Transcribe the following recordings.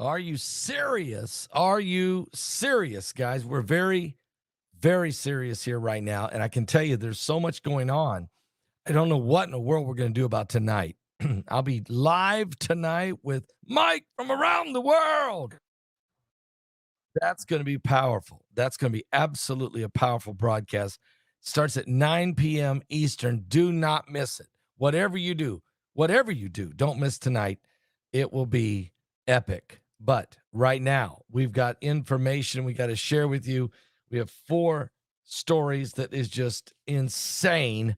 Are you serious? Are you serious, guys? We're very, very serious here right now. And I can tell you there's so much going on. I don't know what in the world we're going to do about tonight. I'll be live tonight with Mike from around the world. That's going to be powerful. That's going to be absolutely a powerful broadcast. Starts at 9 p.m. Eastern. Do not miss it. Whatever you do, don't miss tonight. It will be epic. But right now, we've got information we got to share with you. We have 4 stories that is just insane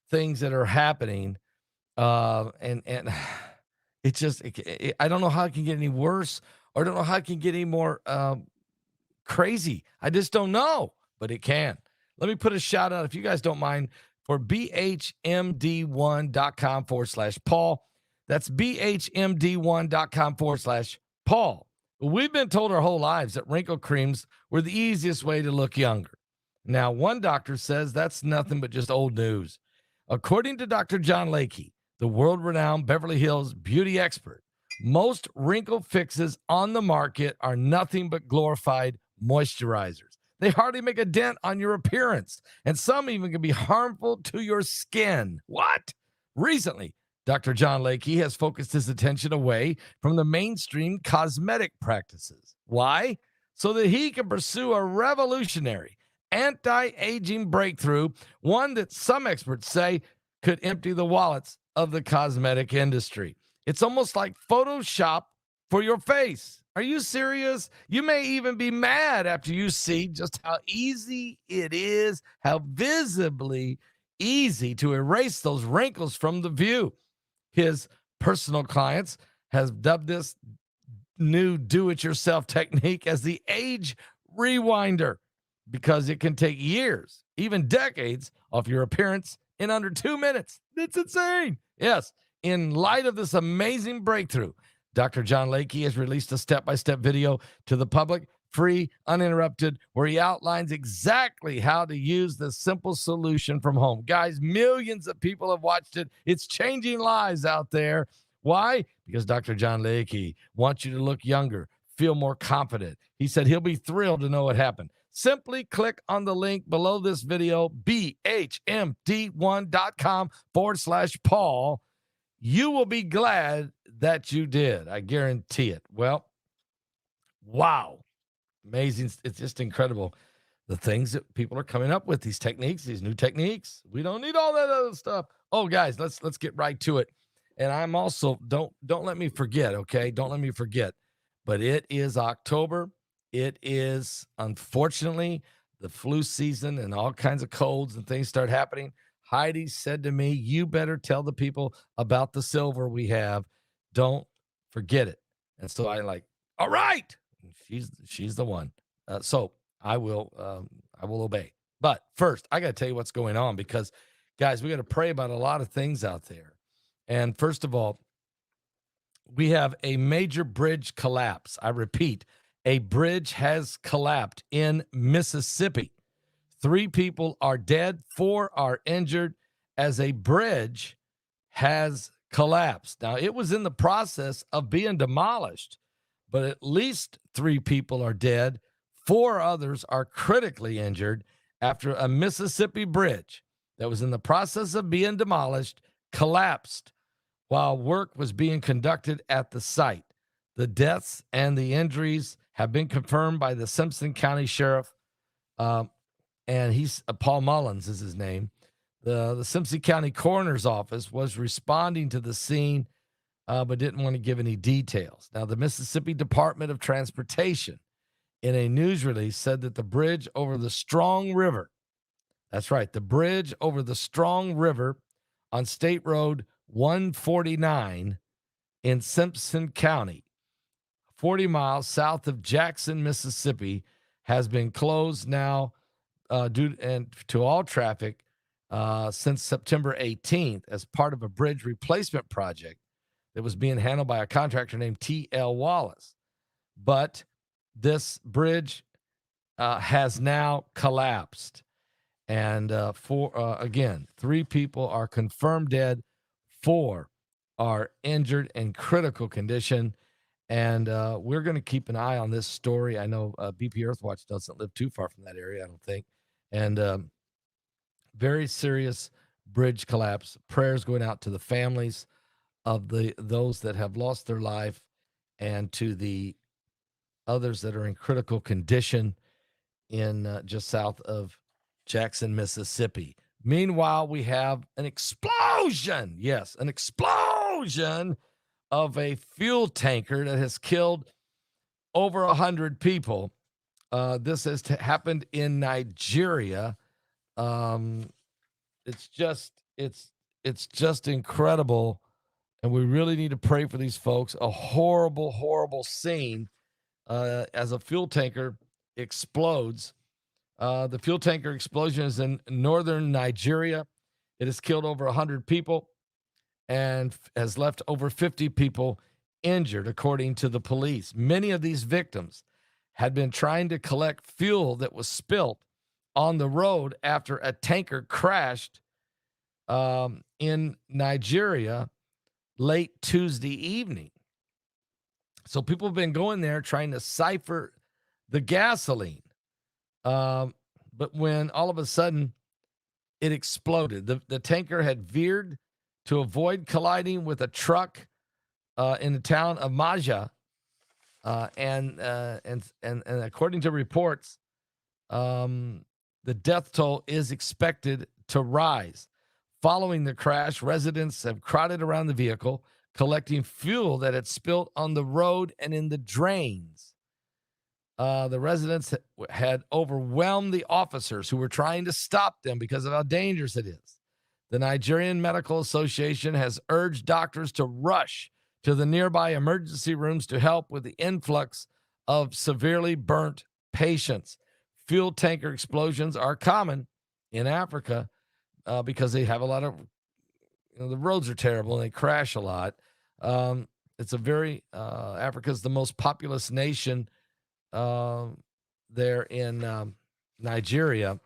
things that are happening. And I don't know how it can get any worse, or I don't know how it can get any more crazy. I just don't know, but it can. Let me put a shout out, if you guys don't mind, for bhmd1.com/Paul. That's bhmd1.com/Paul. We've been told our whole lives that wrinkle creams were the easiest way to look younger. Now, one doctor says that's nothing but just old news. According to Dr. John Lakey, the world-renowned Beverly Hills beauty expert, most wrinkle fixes on the market are nothing but glorified moisturizers. They hardly make a dent on your appearance, and some even can be harmful to your skin. What? Recently, Dr. John Lakey has focused his attention away from the mainstream cosmetic practices. Why? So that he can pursue a revolutionary anti-aging breakthrough, one that some experts say could empty the wallets of the cosmetic industry. It's almost like Photoshop for your face. Are you serious? You may even be mad after you see just how easy it is, how visibly easy to erase those wrinkles from the view. His personal clients has dubbed this new do-it-yourself technique as the age rewinder, because it can take years, even decades, off your appearance in under 2 minutes. It's insane. Yes, in light of this amazing breakthrough, Dr. John Lakey has released a step-by-step video to the public, free, uninterrupted, where he outlines exactly how to use the simple solution from home. Guys, millions of people have watched it. It's changing lives out there. Why? Because Dr. John Lakey wants you to look younger, feel more confident. He said he'll be thrilled to know what happened. Simply click on the link below this video, bhmd1.com/Paul. You will be glad that you did. I guarantee it. Well, wow. Amazing. It's just incredible. The things that people are coming up with, these techniques, these new techniques. We don't need all that other stuff. Oh, guys, let's get right to it. And I'm also, don't let me forget, okay? Don't let me forget. But it is October. It is, unfortunately, the flu season, and all kinds of colds and things start happening. Heidi said to me, you better tell the people about the silver we have. Don't forget it. And so I all right. She's the one. So I will obey. But first, I got to tell you what's going on, because, guys, we got to pray about a lot of things out there. And first of all, we have a major bridge collapse. I repeat, a bridge has collapsed in Mississippi. 3 people are dead, 4 are injured as a bridge has collapsed. Now, it was in the process of being demolished, but at least 3 people are dead. 4 others are critically injured after a Mississippi bridge that was in the process of being demolished collapsed while work was being conducted at the site. The deaths and the injuries have been confirmed by the Simpson County Sheriff, and he's Paul Mullins is his name. The Simpson County Coroner's Office was responding to the scene, but didn't want to give any details. Now, the Mississippi Department of Transportation, in a news release, said that the bridge over the Strong River, that's right, the bridge over the Strong River on State Road 149 in Simpson County, 40 miles south of Jackson, Mississippi, has been closed now due to all traffic since September 18th as part of a bridge replacement project that was being handled by a contractor named T.L. Wallace. But this bridge has now collapsed. And again, 3 people are confirmed dead, 4 are injured in critical condition. And we're going to keep an eye on this story. I know BP Earthwatch doesn't live too far from that area, I don't think. And very serious bridge collapse. Prayers going out to the families of those that have lost their life and to the others that are in critical condition in just south of Jackson, Mississippi. Meanwhile, we have an explosion. Yes, an explosion of a fuel tanker that has killed over 100 people. This has happened in Nigeria. It's just incredible, and we really need to pray for these folks. A horrible, horrible scene as a fuel tanker explodes. The fuel tanker explosion is in northern Nigeria. It has killed over 100 people and has left over 50 people injured, according to the police. Many of these victims had been trying to collect fuel that was spilt on the road after a tanker crashed in Nigeria late Tuesday evening. So people have been going there trying to cipher the gasoline. But when all of a sudden it exploded, the tanker had veered to avoid colliding with a truck in the town of Maja. And according to reports, the death toll is expected to rise. Following the crash, residents have crowded around the vehicle, collecting fuel that had spilled on the road and in the drains. The residents had overwhelmed the officers who were trying to stop them because of how dangerous it is. The Nigerian Medical Association has urged doctors to rush to the nearby emergency rooms to help with the influx of severely burnt patients. Fuel tanker explosions are common in Africa because they have a lot of, the roads are terrible and they crash a lot. It's a very, Africa's the most populous nation there in Nigeria,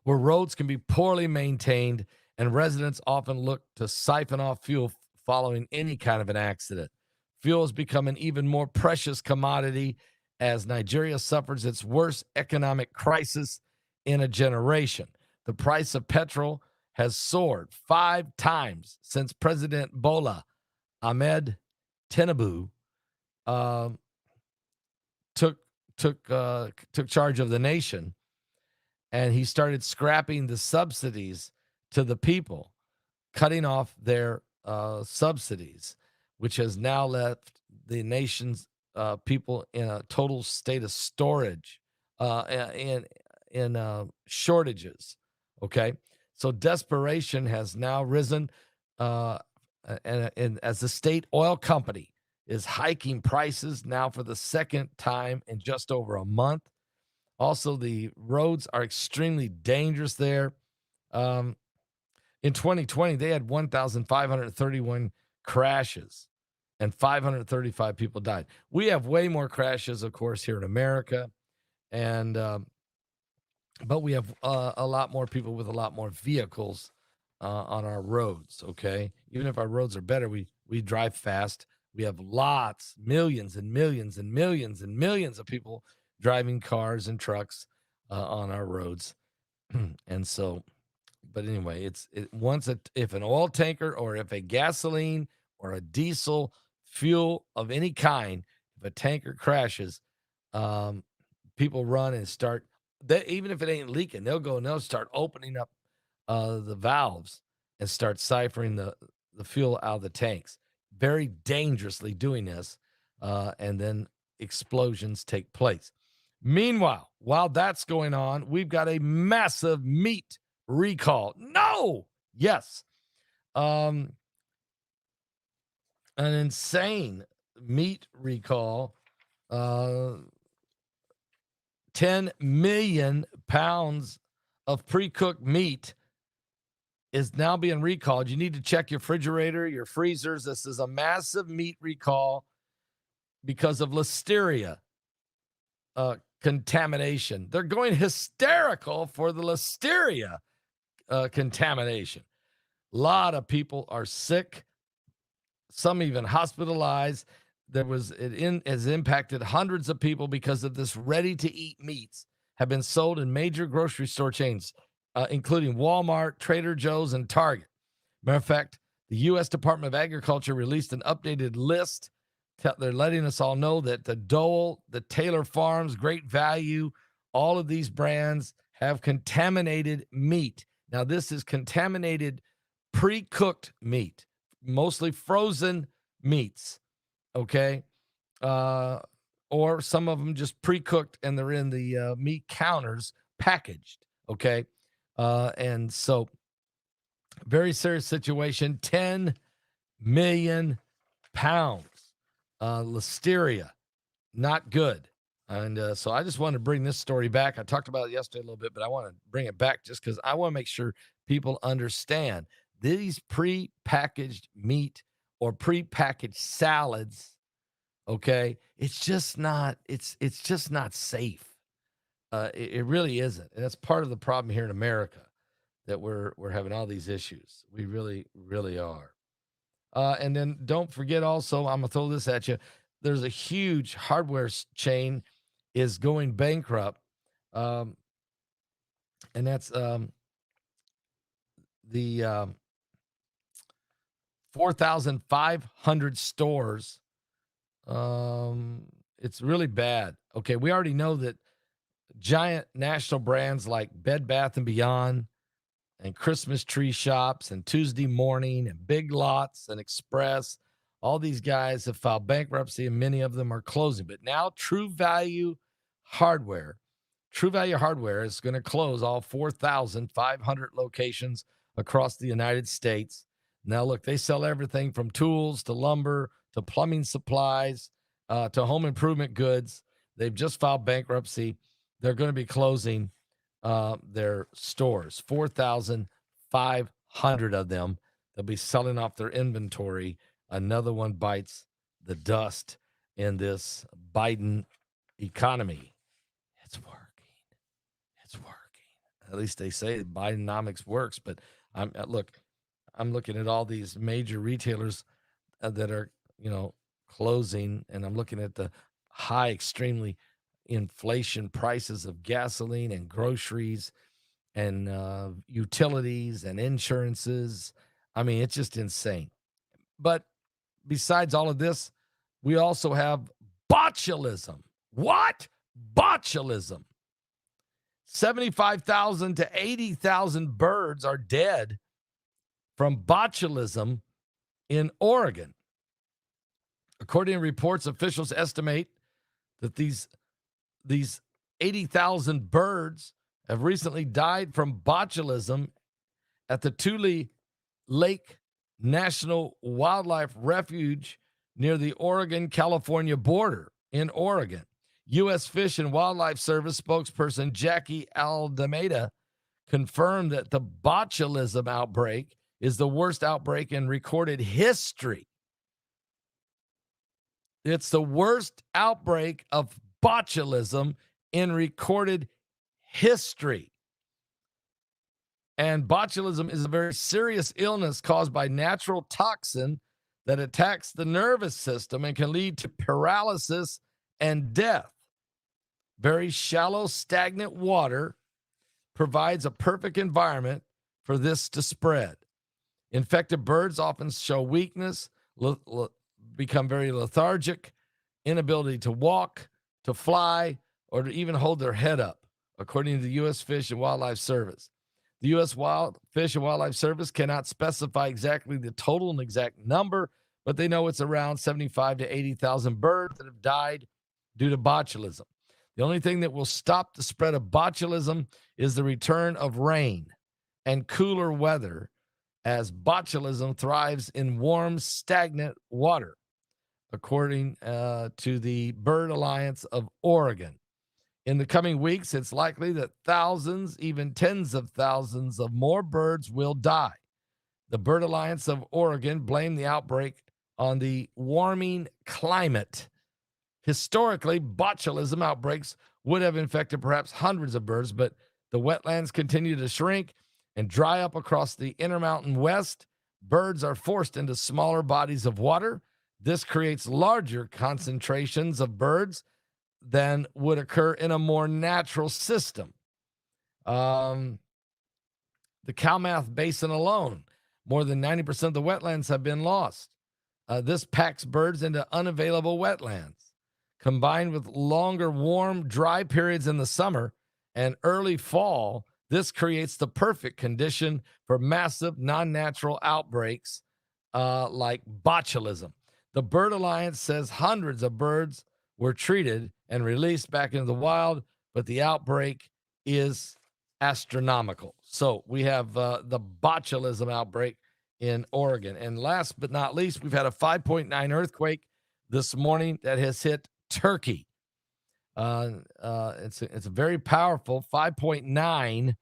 where roads can be poorly maintained and residents often look to siphon off fuel following any kind of an accident. Fuel has become an even more precious commodity as Nigeria suffers its worst economic crisis in a generation. The price of petrol has soared 5 times since President Bola Ahmed Tinubu took charge of the nation, and he started scrapping the subsidies to the people, cutting off their subsidies, which has now left the nation's people in a total state of storage, in shortages. Okay, so desperation has now risen, and as the state oil company is hiking prices now for the second time in just over a month. Also, the roads are extremely dangerous there. In 2020, they had 1,531 crashes and 535 people died. We have way more crashes, of course, here in America, and but we have a lot more people with a lot more vehicles on our roads. Okay, even if our roads are better, we drive fast. We have lots, millions and millions and millions and millions of people driving cars and trucks on our roads. And so, but anyway, if an oil tanker or if a gasoline or a diesel fuel of any kind, if a tanker crashes, people run and start, even if it ain't leaking, they'll go and they'll start opening up the valves and start ciphering the fuel out of the tanks. Very dangerously doing this, and then explosions take place. Meanwhile, while that's going on, we've got a massive meat recall. No! Yes. An insane meat recall. 10 million pounds of pre-cooked meat is now being recalled. You need to check your refrigerator, your freezers. This is a massive meat recall because of listeria contamination. They're going hysterical for the listeria contamination. A lot of people are sick, some even hospitalized. has impacted hundreds of people because of this ready-to-eat meats have been sold in major grocery store chains, including Walmart, Trader Joe's, and Target. Matter of fact, the U.S. Department of Agriculture released an updated list. They're letting us all know that the Dole, the Taylor Farms, Great Value, all of these brands have contaminated meat. Now, this is contaminated pre-cooked meat, mostly frozen meats, okay? Or some of them just pre-cooked and they're in the meat counters packaged, okay? And so very serious situation, 10 million pounds. Listeria, not good. And so I just want to bring this story back. I talked about it yesterday a little bit, but I want to bring it back just because I want to make sure people understand these pre-packaged meat or pre-packaged salads. Okay, it's just not safe. It really isn't, and that's part of the problem here in America that we're having all these issues. We really, really are. And then don't forget also, I'm gonna throw this at you. There's a huge hardware chain is going bankrupt, and that's the 4,500 stores. It's really bad. Okay, we already know that giant national brands like Bed Bath & Beyond and Christmas Tree Shops and Tuesday Morning and Big Lots and Express, all these guys have filed bankruptcy and many of them are closing. But now True Value Hardware is going to close all 4,500 locations across the United States. Now, look, they sell everything from tools to lumber to plumbing supplies to home improvement goods. They've just filed bankruptcy. They're going to be closing their stores, 4,500 of them. They'll be selling off their inventory. Another one bites the dust in this Biden economy. It's working. It's working. At least they say Bidenomics works. But I'm looking at all these major retailers that are, closing, and I'm looking at the high, extremely inflation prices of gasoline and groceries and utilities and insurances. I mean, it's just insane. But besides all of this, we also have botulism. What? Botulism. 75,000 to 80,000 birds are dead from botulism in Oregon. According to reports, officials estimate that these 80,000 birds have recently died from botulism at the Tule Lake National Wildlife Refuge near the Oregon-California border in Oregon. U.S. Fish and Wildlife Service spokesperson Jackie Aldameda confirmed that the botulism outbreak is the worst outbreak in recorded history. It's the worst outbreak of botulism in recorded history. And botulism is a very serious illness caused by natural toxin that attacks the nervous system and can lead to paralysis and death. Very shallow, stagnant water provides a perfect environment for this to spread. Infected birds often show weakness, become very lethargic, inability to walk, to fly, or to even hold their head up, according to the U.S. Fish and Wildlife Service. The U.S. Fish and Wildlife Service cannot specify exactly the total and exact number, but they know it's around 75 to 80,000 birds that have died due to botulism. The only thing that will stop the spread of botulism is the return of rain and cooler weather, as botulism thrives in warm, stagnant water, according to the Bird Alliance of Oregon. In the coming weeks, it's likely that thousands, even tens of thousands of more birds will die. The Bird Alliance of Oregon blamed the outbreak on the warming climate. Historically, botulism outbreaks would have infected perhaps hundreds of birds, but the wetlands continue to shrink and dry up across the Intermountain West. Birds are forced into smaller bodies of water. This creates larger concentrations of birds than would occur in a more natural system. The Klamath Basin alone, more than 90% of the wetlands have been lost. This packs birds into unavailable wetlands. Combined with longer, warm, dry periods in the summer and early fall, this creates the perfect condition for massive non-natural outbreaks like botulism. The Bird Alliance says hundreds of birds were treated and released back into the wild, but the outbreak is astronomical. So we have the botulism outbreak in Oregon. And last but not least, we've had a 5.9 earthquake this morning that has hit Turkey. It's a very powerful 5.9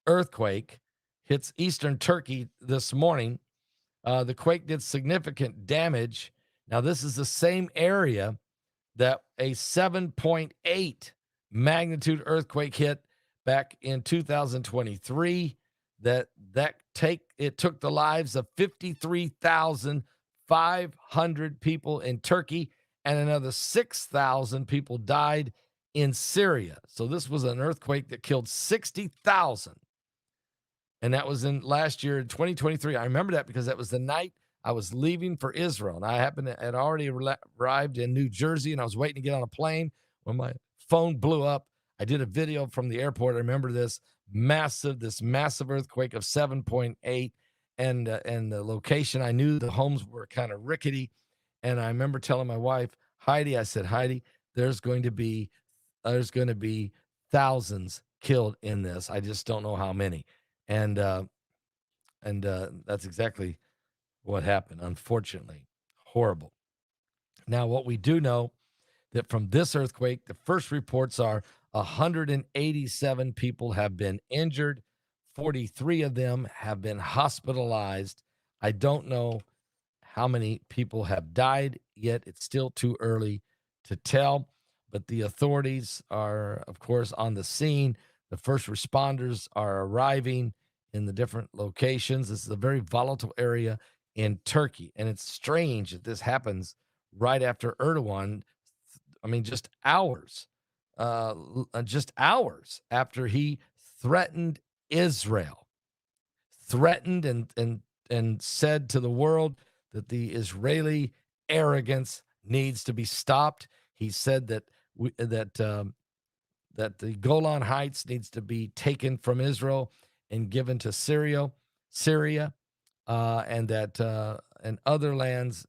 earthquake hits eastern Turkey this morning. The quake did significant damage. Now, this is the same area that a 7.8 magnitude earthquake hit back in 2023. It took the lives of 53,500 people in Turkey, and another 6,000 people died in Syria. So this was an earthquake that killed 60,000. And that was in last year in 2023. I remember that because that was the night I was leaving for Israel. And I had already arrived in New Jersey, and I was waiting to get on a plane when my phone blew up. I did a video from the airport. I remember this massive earthquake of 7.8. And the location, I knew the homes were kind of rickety. And I remember telling my wife, Heidi, I said, Heidi, there's going to be thousands killed in this. I just don't know how many. And that's exactly what happened. Unfortunately, horrible. Now, what we do know that from this earthquake, the first reports are 187 people have been injured. 43 of them have been hospitalized. I don't know how many people have died yet. It's still too early to tell, but the authorities are, of course, on the scene. The first responders are arriving in the different locations. This is a very volatile area in Turkey, and it's strange that this happens right after Erdogan. I mean, just hours after he threatened Israel, and said to the world that the Israeli arrogance needs to be stopped. He said that that the Golan Heights needs to be taken from Israel and given to Syria, and that and other land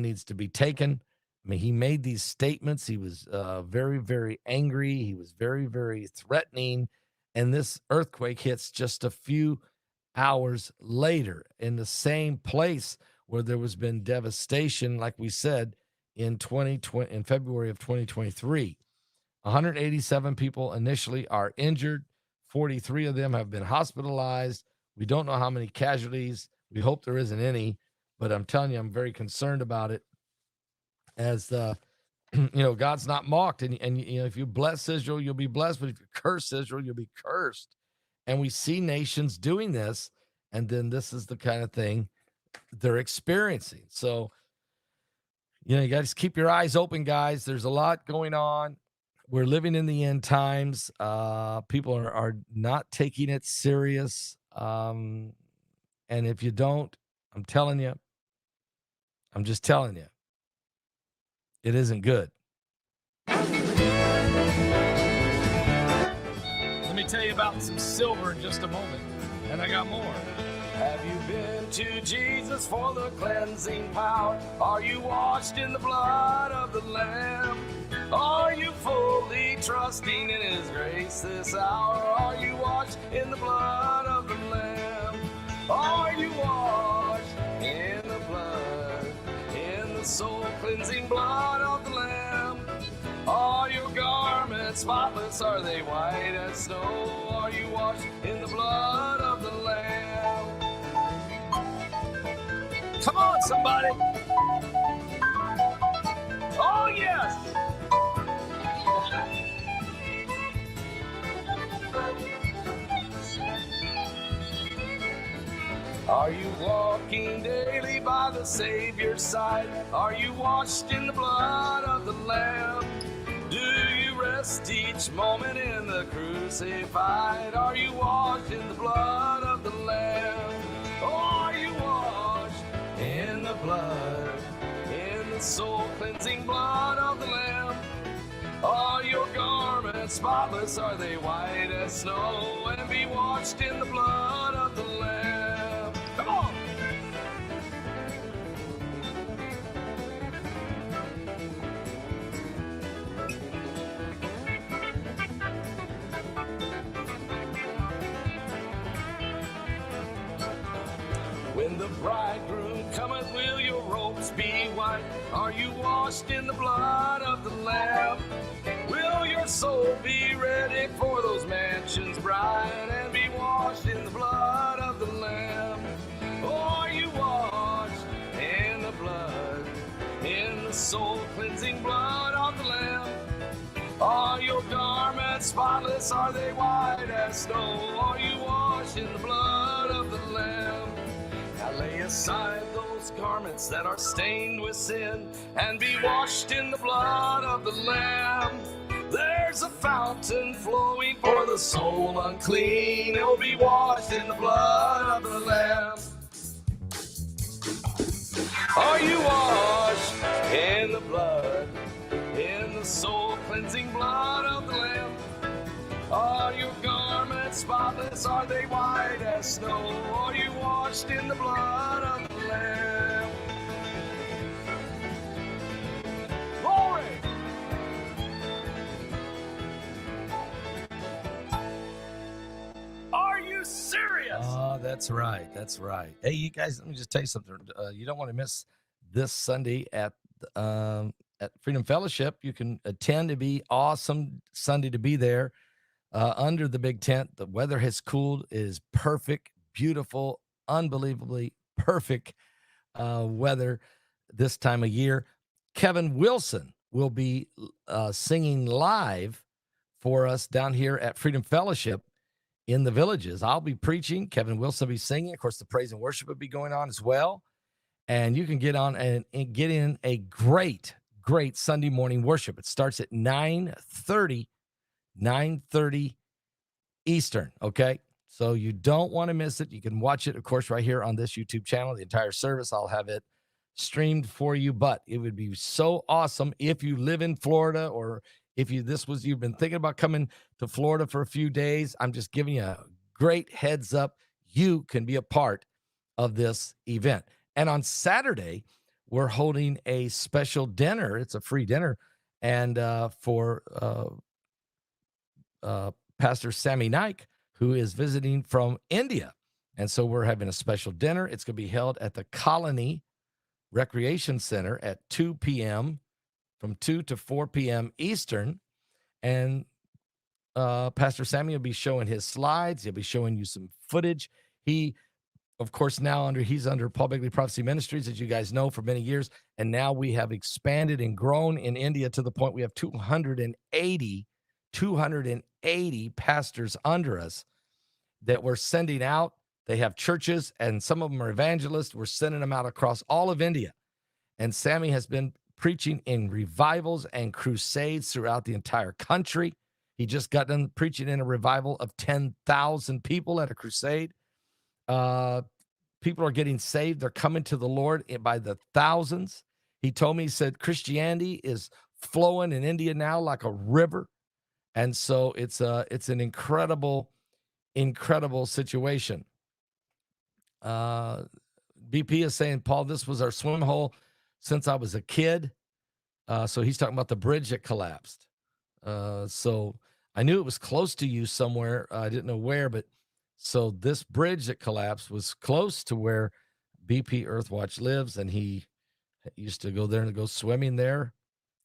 needs to be taken. I mean, he made these statements. He was very, very angry. He was very, very threatening. And this earthquake hits just a few hours later in the same place where there was been devastation, like we said, in February of 2023. 187 people initially are injured. 43 of them have been hospitalized. We don't know how many casualties. We hope there isn't any, but I'm telling you, I'm very concerned about it. As God's not mocked, and if you bless Israel, you'll be blessed, but if you curse Israel, you'll be cursed. And we see nations doing this, and then this is the kind of thing they're experiencing. So, you got to keep your eyes open, guys. There's a lot going on. We're living in the end times. People are not taking it serious. And if you don't, I'm just telling you, it isn't good. Let me tell you about some silver in just a moment, and I got more. Have you been to Jesus for the cleansing power? Are you washed in the blood of the Lamb? Are you fully trusting in His grace this hour? Are you washed in the blood of the Lamb? Are you washed in the blood, in the soul cleansing blood of the Lamb? Are your garments spotless? Are they white as snow? Are you washed in the blood of the Lamb? Come on, somebody. Oh, yes. Are you walking daily by the Savior's side? Are you washed in the blood of the Lamb? Do you rest each moment in the crucified? Are you washed in the blood of the Lamb? Or are you washed in the blood, in the soul-cleansing blood of the Lamb? Are your garments spotless? Are they white as snow? And be washed in the blood of the Lamb. Come on! When the bridegroom cometh, will your robes be white? Are you washed in the blood of the Lamb? Will your soul be ready for those mansions bright and be washed in the blood of the Lamb? Or are you washed in the blood, in the soul-cleansing blood of the Lamb? Are your garments spotless? Are they white as snow? Are you washed in the blood of the Lamb? Now lay aside those garments that are stained with sin and be washed in the blood of the Lamb. There's a fountain flowing for the soul unclean. It will be washed in the blood of the Lamb. Are you washed in the blood, in the soul-cleansing blood of the Lamb? Are your garments spotless? Are they white as snow? Are you washed in the blood of the Lamb? Glory! Are you serious? Oh, that's right. That's right. Hey, you guys, let me just tell you something. You don't want to miss this Sunday at Freedom Fellowship. You can attend. To be awesome Sunday to be there. Under the big tent. The weather has cooled. It is perfect, beautiful, unbelievably perfect weather this time of year. Kevin Wilson will be singing live for us down here at Freedom Fellowship in the Villages. I'll be preaching. Kevin Wilson will be singing. Of course, the praise and worship will be going on as well. And you can get on and get in a great Sunday morning worship. It starts at 9:30 Eastern, okay? So you don't want to miss it. You can watch it, of course, right here on this YouTube channel. The entire service, I'll have it streamed for you. But it would be so awesome if you live in Florida, or if you've been thinking about coming to Florida for a few days. I'm just giving you a great heads up. You can be a part of this event. And on Saturday, we're holding a special dinner. It's a free dinner, and for Pastor Sammy Naik, who is visiting from India. And so we're having a special dinner. It's going to be held at the Colony Recreation Center at 2 p.m., from 2 to 4 p.m. Eastern. And Pastor Sammy will be showing his slides. He'll be showing you some footage. He, of course, he's under Paul Begley Prophecy Ministries, as you guys know, for many years. And now we have expanded and grown in India to the point we have 280 pastors under us that we're sending out. They have churches, and some of them are evangelists. We're sending them out across all of India. And Sammy has been preaching in revivals and crusades throughout the entire country. He just got done preaching in a revival of 10,000 people at a crusade. People are getting saved. They're coming to the Lord by the thousands. He told me, he said, Christianity is flowing in India now like a river. And so it's an incredible situation. BP is saying, Paul, this was our swim hole since I was a kid. So he's talking about the bridge that collapsed. So I knew it was close to you somewhere. I didn't know where, but so this bridge that collapsed was close to where BP Earthwatch lives, and he used to go there and go swimming there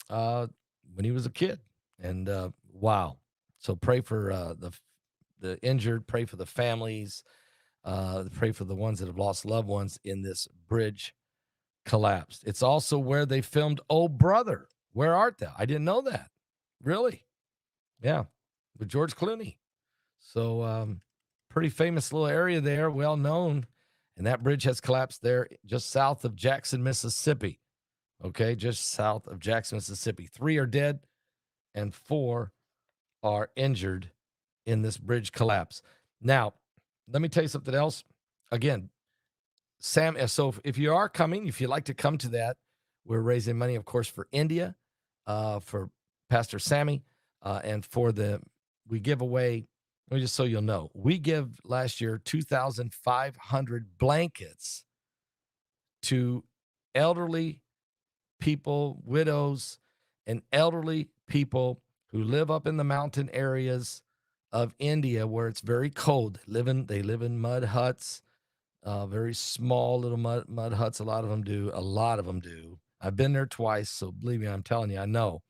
when he was a kid. And wow. So pray for the injured, pray for the families, pray for the ones that have lost loved ones in this bridge collapsed. It's also where they filmed Oh Brother, Where Art Thou? I didn't know that. Really? Yeah, with George Clooney. So pretty famous little area there, well known. And that bridge has collapsed there just south of Jackson, Mississippi. Okay, just south of Jackson, Mississippi. 3 are dead and 4 are injured in this bridge collapse. Now, let me tell you something else. Again, Sam, so if you are coming, if you'd like to come to that, we're raising money, of course, for India, for Pastor Sammy, and we give away, just so you'll know, we give last year 2,500 blankets to elderly people, widows, and elderly people who live up in the mountain areas of India where it's very cold. They live in mud huts, very small little mud huts. A lot of them do. I've been there twice, so believe me, I'm telling you, I know.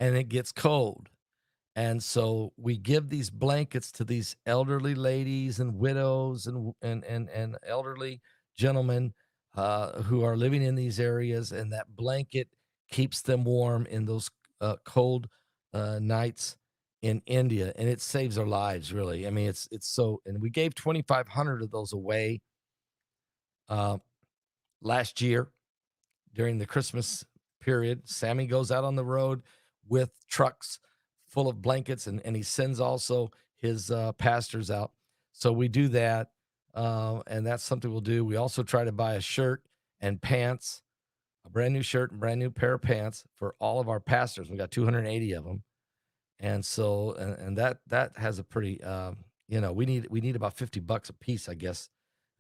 And it gets cold. And so we give these blankets to these elderly ladies and widows and elderly gentlemen who are living in these areas, and that blanket keeps them warm in those cold nights in India, and it saves their lives, really. I mean, it's so, and we gave 2,500 of those away last year during the Christmas period. Sammy goes out on the road with trucks full of blankets, and he sends also his pastors out. So we do that, and that's something we'll do. We also try to buy a shirt and pants, a brand new shirt and brand new pair of pants for all of our pastors. We got 280 of them. And so, and that has a pretty, we need about $50 a piece, I guess,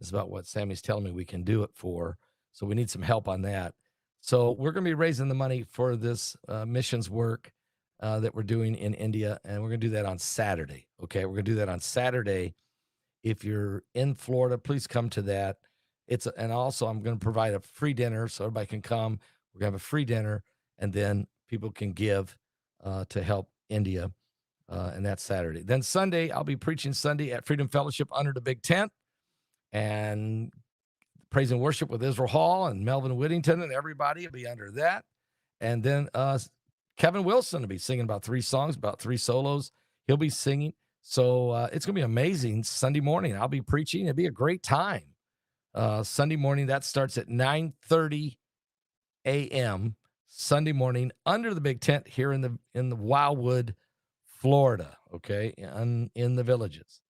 is about what Sammy's telling me we can do it for. So we need some help on that. So we're going to be raising the money for this missions work that we're doing in India, and we're going to do that on Saturday. Okay, we're going to do that on Saturday. If you're in Florida, please come to that. And also I'm going to provide a free dinner so everybody can come. We're going to have a free dinner, and then people can give to help India, and that's Saturday. Then Sunday, I'll be preaching Sunday at Freedom Fellowship under the big tent, and praise and worship with Israel Hall and Melvin Whittington, and everybody will be under that. And then Kevin Wilson will be singing about 3 songs, about 3 solos. He'll be singing. So it's going to be amazing. Sunday morning, I'll be preaching. It'll be a great time. Sunday morning, that starts at 9:30 a.m. Sunday morning under the big tent here in the Wildwood, Florida, okay, in the Villages.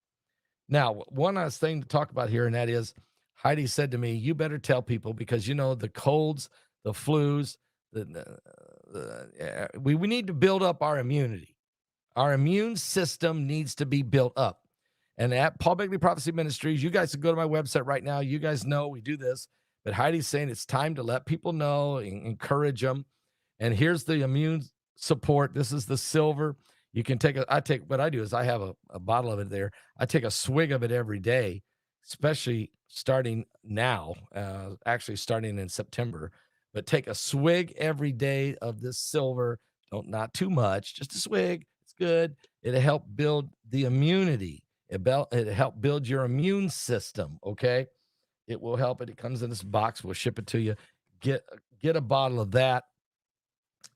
Now, one last thing to talk about here, and that is Heidi said to me, you better tell people, because, the colds, the flus, we need to build up our immunity. Our immune system needs to be built up. And at Paul Begley Prophecy Ministries, you guys can go to my website right now. You guys know we do this. But Heidi's saying it's time to let people know and encourage them. And here's the immune support. This is the silver. You can what I do is I have a bottle of it there. I take a swig of it every day, especially starting now, actually starting in September. But take a swig every day of this silver. Not too much, just a swig. It's good. It'll help build the immunity. It'll help build your immune system, okay? It will help it. It comes in this box. We'll ship it to you. Get a bottle of that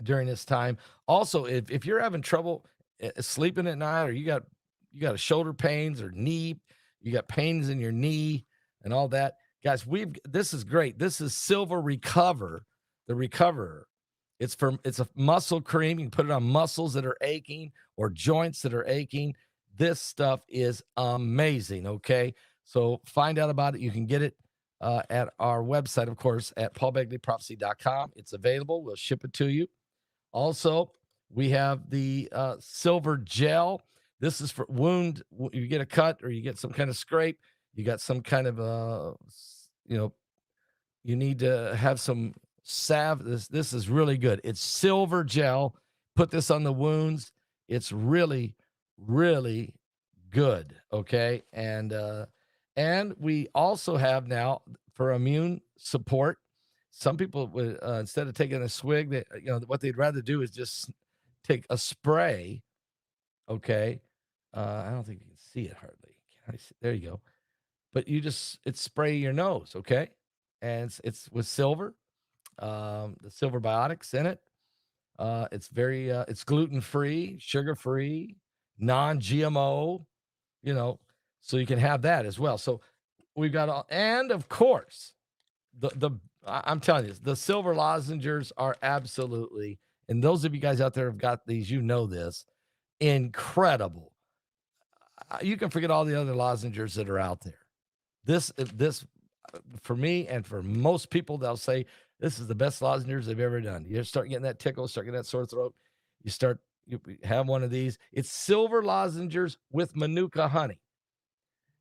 during this time. Also, if you're having trouble sleeping at night, or you got a shoulder pains or knee, you got pains in your knee and all that, guys, this is great. This is Silver Recover, the Recoverer. It's a muscle cream. You can put it on muscles that are aching or joints that are aching. This stuff is amazing, okay? So find out about it. You can get it at our website, of course, at paulbegleyprophecy.com. It's available. We'll ship it to you. Also, we have the silver gel. This is for wound. You get a cut or you get some kind of scrape. You got some kind of, you need to have some salve. This is really good. It's silver gel. Put this on the wounds. It's really, really good. Okay. And we also have now for immune support. Some people would, instead of taking a swig, what they'd rather do is just take a spray. Okay. I don't think you can see it hardly. There you go. But it's spray your nose. Okay. And it's with silver, the silver biotics in it. It's it's gluten-free, sugar-free, non-GMO, so you can have that as well. So we've got all, and of course, I'm telling you, the silver lozengers are absolutely, and those of you guys out there have got these, you know this, incredible. You can forget all the other lozengers that are out there. This for me and for most people, they'll say this is the best lozengers they've ever done. You start getting that tickle, start getting that sore throat. You have one of these. It's silver lozengers with Manuka honey.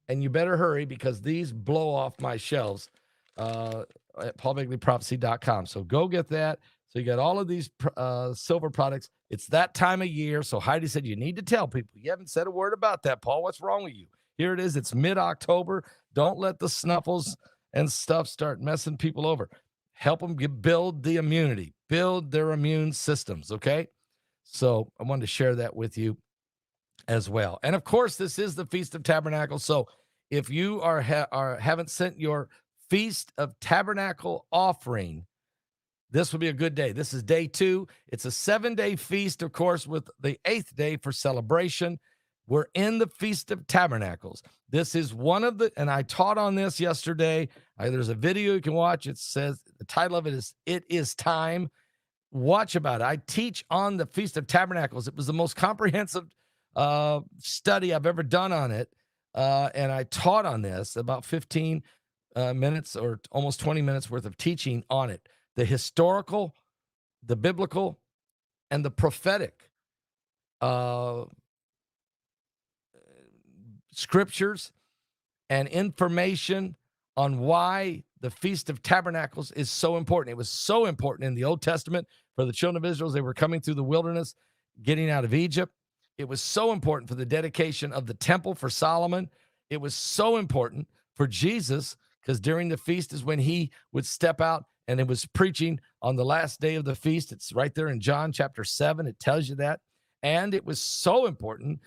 And you better hurry because these blow off my shelves at paulbegleyprophecy.com. So go get that. So you got all of these silver products. It's that time of year. So Heidi said, you need to tell people. You haven't said a word about that, Paul. What's wrong with you? Here it is. It's mid-October. Don't let the snuffles and stuff start messing people over. Help them build the immunity, build their immune systems, okay? So I wanted to share that with you as well. And of course, this is the Feast of Tabernacles. So if you haven't sent your Feast of Tabernacle offering, this will be a good day. This is day 2. It's a 7-day feast, of course, with the 8th day for celebration. We're in the Feast of Tabernacles. This is one of the, and I taught on this yesterday. There's a video you can watch. It says, the title of it is, It Is Time. Watch about it. I teach on the Feast of Tabernacles. It was the most comprehensive study I've ever done on it. And I taught on this about 15 minutes or almost 20 minutes worth of teaching on it. The historical, the biblical, and the prophetic scriptures and information on why the Feast of Tabernacles is so important. It was so important in the Old Testament for the children of Israel as they were coming through the wilderness, getting out of Egypt. It was so important for the dedication of the temple for Solomon. It was so important for Jesus because during the feast is when he would step out and it was preaching on the last day of the feast. It's right there in John chapter 7. It tells you that. And it was so important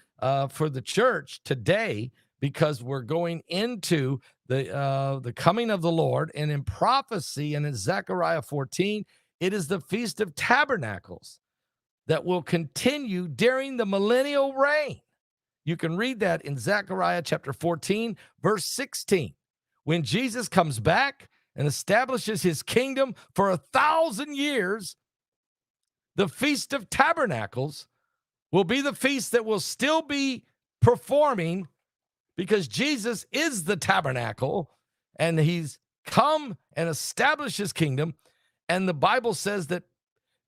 for the church today because we're going into the coming of the Lord. And in prophecy and in Zechariah 14, it is the Feast of Tabernacles that will continue during the millennial reign. You can read that in Zechariah chapter 14, verse 16. When Jesus comes back and establishes his kingdom for 1,000 years, the Feast of Tabernacles will be the feast that will still be performing because Jesus is the tabernacle and he's come and established his kingdom. And the Bible says that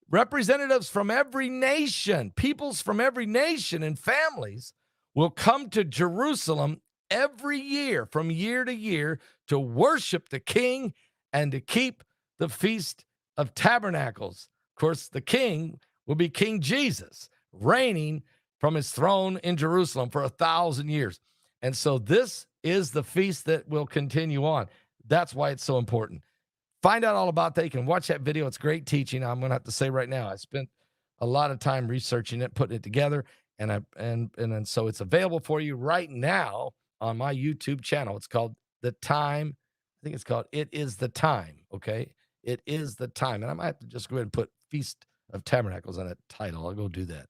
representatives from every nation, peoples from every nation and families will come to Jerusalem every year, from year to year, to worship the King and to keep the Feast of Tabernacles. Of course, the King will be King Jesus, reigning from his throne in Jerusalem for 1,000 years. And so this is the feast that will continue on. That's why it's so important. Find out all about that. You can watch that video. It's great teaching. I'm going to have to say right now, I spent a lot of time researching it, putting it together, and so it's available for you right now on my YouTube channel. It's called The Time. I think it's called It Is the Time. Okay, It Is the Time, and I might have to just go ahead and put Feast of Tabernacles on that title. I'll go do that.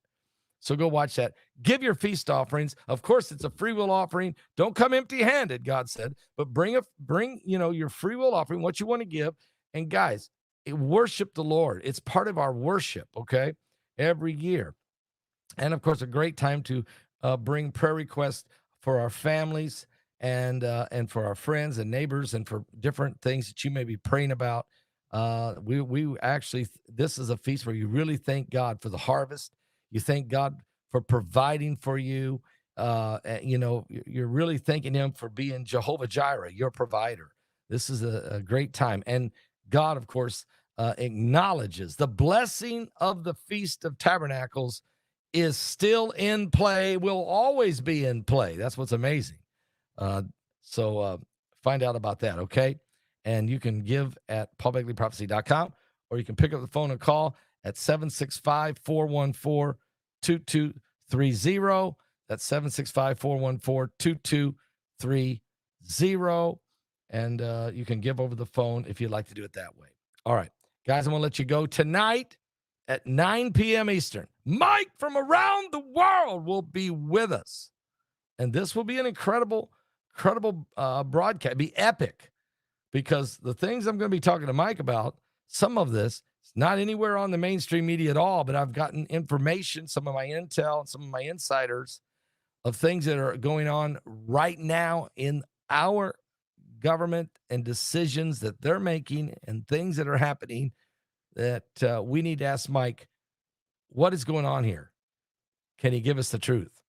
So go watch that. Give your feast offerings. Of course, it's a free will offering. Don't come empty-handed, God said, but bring your free will offering, what you want to give. And guys, worship the Lord. It's part of our worship, okay, every year. And of course, a great time to bring prayer requests for our families and for our friends and neighbors and for different things that you may be praying about. We actually, this is a feast where you really thank God for the harvest. You thank God for providing for you. You're really thanking him for being Jehovah Jireh, your provider. This is a great time. And God, of course, acknowledges the blessing of the Feast of Tabernacles is still in play, will always be in play. That's what's amazing. So find out about that, okay? And you can give at paulbegleyprophecy.com, or you can pick up the phone and call at 765-414-2230. That's 765-414-2230. And you can give over the phone if you'd like to do it that way. All right, guys, I'm going to let you go. Tonight at 9 p.m. Eastern, Mike from around the world will be with us. And this will be an incredible incredible broadcast. Be epic, because the things I'm going to be talking to Mike about, some of this, it's not anywhere on the mainstream media at all, but I've gotten information, some of my intel, some of my insiders of things that are going on right now in our government and decisions that they're making and things that are happening that we need to ask Mike, what is going on here? Can he give us the truth?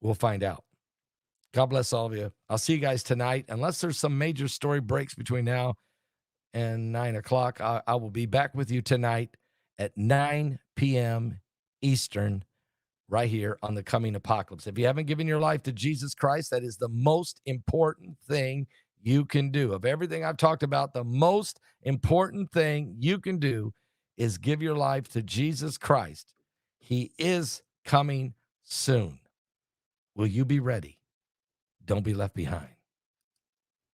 We'll find out. God bless all of you. I'll see you guys tonight. Unless there's some major story breaks between now and 9 o'clock, I will be back with you tonight at 9 p.m. Eastern, right here on the Coming Apocalypse. If you haven't given your life to Jesus Christ, that is the most important thing you can do. Of everything I've talked about, the most important thing you can do is give your life to Jesus Christ. He is coming soon. Will you be ready? Don't be left behind.